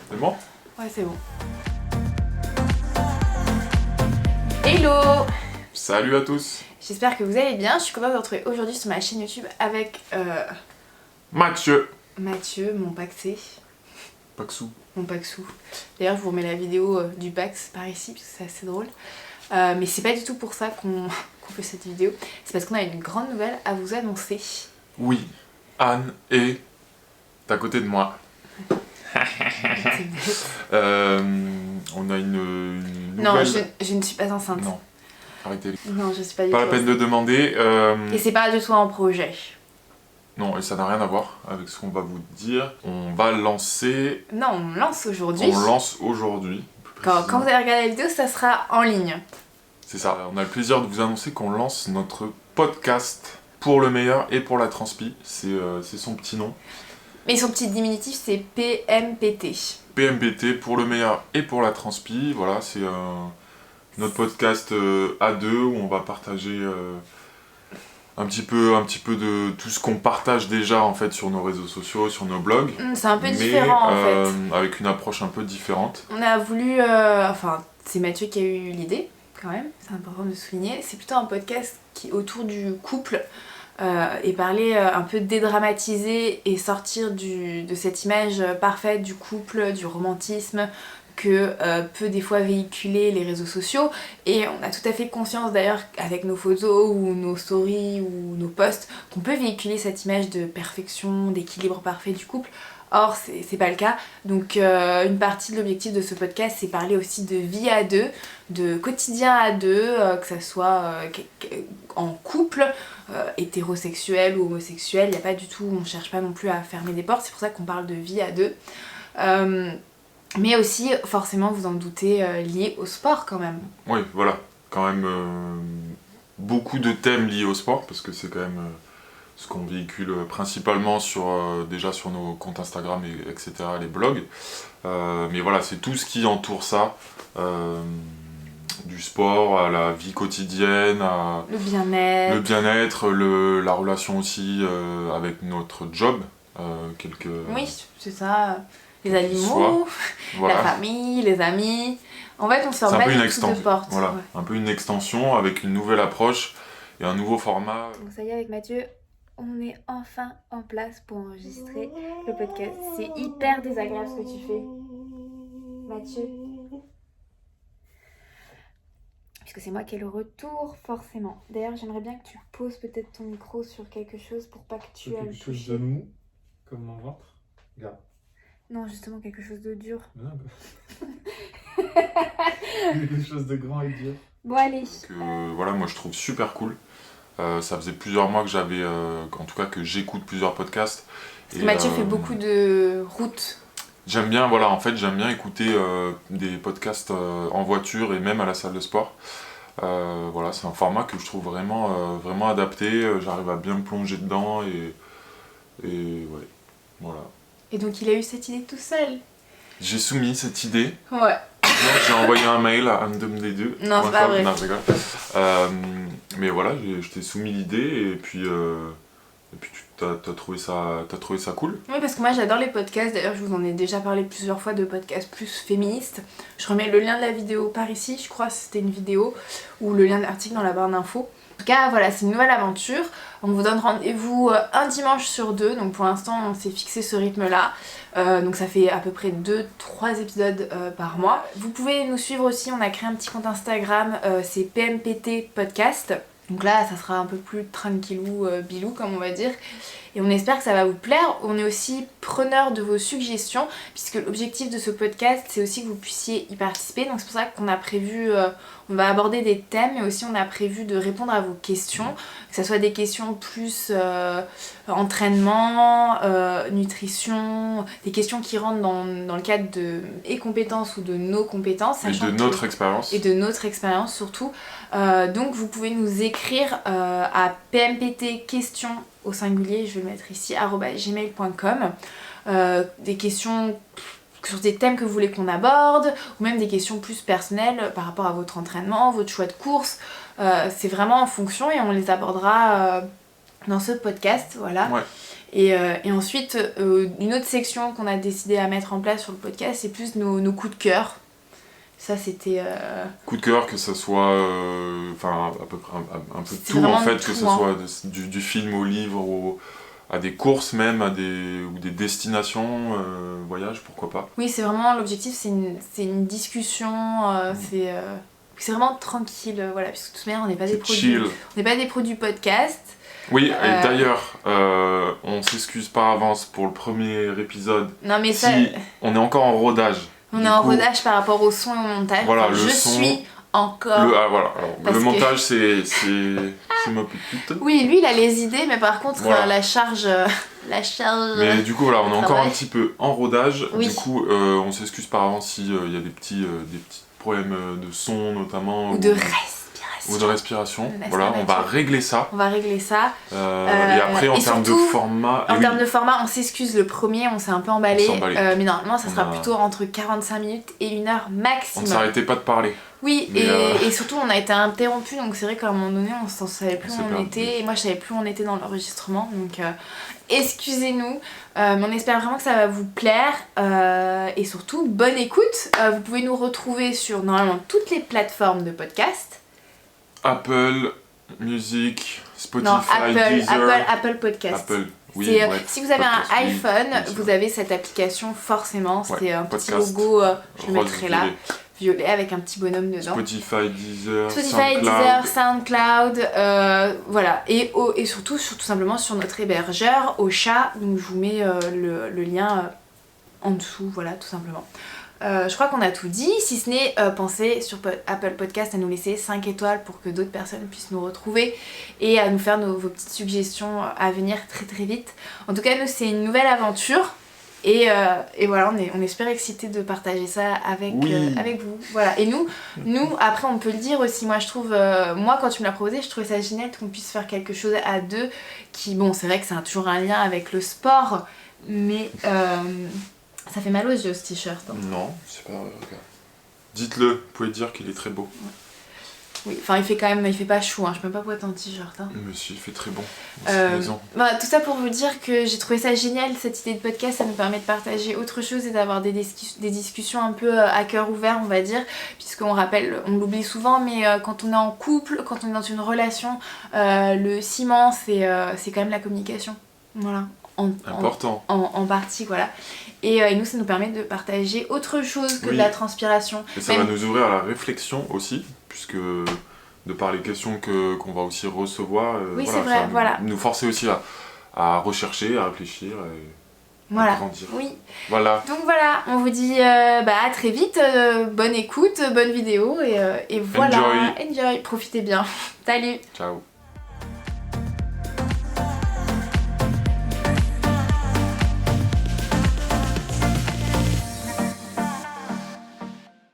C'est bon? Ouais, c'est bon. Hello! Salut à tous! J'espère que vous allez bien. Je suis contente de vous retrouver aujourd'hui sur ma chaîne YouTube avec Mathieu! Mathieu, mon paxé. Paxou. Mon paxou. D'ailleurs, je vous remets la vidéo du pax par ici, parce que c'est assez drôle. Mais c'est pas du tout pour ça qu'on fait cette vidéo. C'est parce qu'on a une grande nouvelle à vous annoncer. Oui, Anne est à côté de moi. On a une Non, nouvelle... je ne suis pas enceinte. Non, arrêtez. Non, je suis pas du Pas tout la peine de enceinte. demander. Et c'est pas du tout un projet. Non, et ça n'a rien à voir avec ce qu'on va vous dire. On va lancer... Non, on lance aujourd'hui. On lance aujourd'hui. Quand vous allez regarder la vidéo, ça sera en ligne. C'est ça. On a le plaisir de vous annoncer qu'on lance notre podcast pour le meilleur et pour la transpi. C'est son petit nom. Mais son petit diminutif, c'est PMPT. PMPT pour le meilleur et pour la transpi. Voilà, c'est notre podcast à deux où on va partager un petit peu de tout ce qu'on partage déjà en fait sur nos réseaux sociaux, sur nos blogs. C'est un peu différent en fait. Avec une approche un peu différente. On a voulu, enfin c'est Mathieu qui a eu l'idée quand même, c'est important de souligner. C'est plutôt un podcast qui autour du couple et parler un peu dédramatiser et sortir de cette image parfaite du couple, du romantisme que peut des fois véhiculer les réseaux sociaux. Et on a tout à fait conscience d'ailleurs avec nos photos ou nos stories ou nos posts qu'on peut véhiculer cette image de perfection, d'équilibre parfait du couple. Or c'est pas le cas, donc une partie de l'objectif de ce podcast c'est parler aussi de vie à deux, de quotidien à deux, que ça soit en couple, hétérosexuel ou homosexuel, y a pas du tout, on cherche pas non plus à fermer des portes, c'est pour ça qu'on parle de vie à deux. Mais aussi forcément vous en doutez lié au sport quand même. Oui voilà, quand même beaucoup de thèmes liés au sport parce que c'est quand même... ce qu'on véhicule principalement déjà sur nos comptes Instagram, etc., les blogs. Mais voilà, c'est tout ce qui entoure ça, du sport à la vie quotidienne, à le bien-être, la relation aussi avec notre job. Oui, c'est ça, les animaux, voilà. La famille, les amis. En fait, on se ferme pas du tout de porte. Voilà, ouais. Un peu une extension avec une nouvelle approche et un nouveau format. Donc ça y est, avec Mathieu, on est enfin en place pour enregistrer le podcast. C'est hyper désagréable ce que tu fais, Mathieu. Puisque c'est moi qui ai le retour, forcément. D'ailleurs, j'aimerais bien que tu poses peut-être ton micro sur quelque chose pour pas que tu ailles le toucher. Quelque chose de mou, comme mon ventre. Regarde. Non, justement quelque chose de dur. Non, quelque chose de grand et dur. Bon, allez. Voilà, moi je trouve super cool. Ça faisait plusieurs mois que j'avais, en tout cas que j'écoute plusieurs podcasts. Parce que Mathieu fait beaucoup de routes. J'aime bien, voilà, en fait j'aime bien écouter des podcasts en voiture et même à la salle de sport. Voilà, c'est un format que je trouve vraiment adapté. J'arrive à bien me plonger dedans et ouais, voilà. Et donc il a eu cette idée tout seul. J'ai soumis cette idée. Ouais. J'ai envoyé un mail à Andem2. Non, c'est pas vrai. Non, je rigole. Mais voilà, je t'ai soumis l'idée et puis t'as trouvé ça cool. Oui, parce que moi j'adore les podcasts. D'ailleurs, je vous en ai déjà parlé plusieurs fois de podcasts plus féministes. Je remets le lien de la vidéo par ici. Je crois que c'était une vidéo ou le lien de l'article dans la barre d'infos. En tout cas, voilà, c'est une nouvelle aventure. On vous donne rendez-vous un dimanche sur deux. Donc pour l'instant, on s'est fixé ce rythme-là. Donc ça fait à peu près 2-3 épisodes par mois. Vous pouvez nous suivre aussi. On a créé un petit compte Instagram. C'est PMPT Podcast. Donc là, ça sera un peu plus tranquillou, bilou, comme on va dire. Et on espère que ça va vous plaire. On est aussi preneur de vos suggestions, puisque l'objectif de ce podcast, c'est aussi que vous puissiez y participer. Donc c'est pour ça qu'on a prévu, on va aborder des thèmes, mais aussi on a prévu de répondre à vos questions. Que ce soit des questions plus entraînement, nutrition, des questions qui rentrent dans le cadre de et compétences ou de nos compétences. Et de notre expérience. Et de notre expérience surtout. Donc vous pouvez nous écrire à pmpt questions au singulier, je vais le mettre ici, @gmail.com, des questions sur des thèmes que vous voulez qu'on aborde, ou même des questions plus personnelles par rapport à votre entraînement, votre choix de course. C'est vraiment en fonction et on les abordera dans ce podcast, voilà. Ouais. Et ensuite, une autre section qu'on a décidé à mettre en place sur le podcast, c'est plus nos coups de cœur. Ça, c'était... Coup de cœur, que ça soit... Enfin, à peu près un peu de C'est tout, en vraiment fait, de que tout, ce hein. soit du film au livre, à des courses même, ou des destinations, voyages, pourquoi pas. Oui, c'est vraiment l'objectif, c'est une discussion, c'est vraiment tranquille, voilà, puisque de toute manière, on n'est pas des produits, Chill. on n'est pas des produits podcast. Oui, et d'ailleurs, on s'excuse par avance pour le premier épisode. Non mais ça, Si on est encore en rodage. on Du est en coup, rodage par rapport au son et au montage. Voilà, Enfin, le je son, suis encore... voilà. Alors, Parce le que- montage, c'est ma petite. Oui, lui, il a les idées, mais par contre, Voilà. la charge... Mais du coup, voilà, on est encore travail. un petit peu en rodage. Oui. Du coup, on s'excuse par avance s'il y a des petits problèmes de son, notamment. Ou de Ou respiration. de respiration. De Voilà, on va respiration. régler ça. On va régler ça. Et après, en et termes de surtout, format. En termes de format, on s'excuse, le premier, on s'est un peu emballé. On s'est emballé. Mais normalement, ça On sera a- plutôt entre 45 minutes et 1 heure On ne maximum. s'arrêtait pas de parler. Oui, Mais, et surtout, on a été interrompu, donc c'est vrai qu'à un moment donné, on ne savait plus On où s'est on perdu. était. Et moi, je savais plus où on était dans l'enregistrement. Donc, excusez-nous. Mais on espère vraiment que ça va vous plaire. Et surtout, bonne écoute. Vous pouvez nous retrouver sur normalement toutes les plateformes de podcast. Apple Music, Spotify, Non, Deezer. Apple Podcast. Apple, oui. C'est, ouais, si vous avez podcast, un oui, iPhone, oui, c'est vous vrai. avez cette application forcément. C'était un petit podcast, logo, je le Rose, mettrai là, violet. violet avec un petit bonhomme dedans. Spotify, Deezer, Spotify, SoundCloud. Deezer, SoundCloud, voilà. Et surtout, tout simplement sur notre hébergeur, Ocha. Donc je vous mets le lien en dessous, voilà, tout simplement. Je crois qu'on a tout dit, si ce n'est pensez sur Apple Podcast à nous laisser 5 étoiles pour que d'autres personnes puissent nous retrouver et à nous faire vos petites suggestions à venir très très vite. En tout cas, nous, c'est une nouvelle aventure et voilà, on est super excités de partager ça avec vous. Voilà. Et nous, après, on peut le dire aussi, moi je trouve, moi quand tu me l'as proposé, je trouvais ça génial qu'on puisse faire quelque chose à deux qui, bon, c'est vrai que c'est toujours un lien avec le sport, mais... ça fait mal aux yeux ce t-shirt. Hein. Non, c'est pas... Regarde. Dites-le, vous pouvez dire qu'il est très beau. Oui, enfin il fait pas chaud, hein. Je peux même pas boiter en t-shirt. Hein. Mais si, il fait très bon. dans cette maison. Voilà, tout ça pour vous dire que j'ai trouvé ça génial, cette idée de podcast, ça nous permet de partager autre chose et d'avoir des discussions un peu à cœur ouvert, on va dire, puisqu'on rappelle, on l'oublie souvent, mais quand on est en couple, quand on est dans une relation, le ciment c'est quand même la communication. Voilà. Important. En partie, voilà. Et nous, ça nous permet de partager autre chose que de la transpiration. Et ça va nous ouvrir à la réflexion aussi, puisque de par les questions qu'on va aussi recevoir, Oui, voilà, c'est vrai, ça va voilà. nous forcer aussi à rechercher, à réfléchir, et Voilà. à grandir. Oui. Voilà. Donc voilà, on vous dit à très vite, bonne écoute, bonne vidéo et voilà. Enjoy, profitez bien. Salut. Ciao.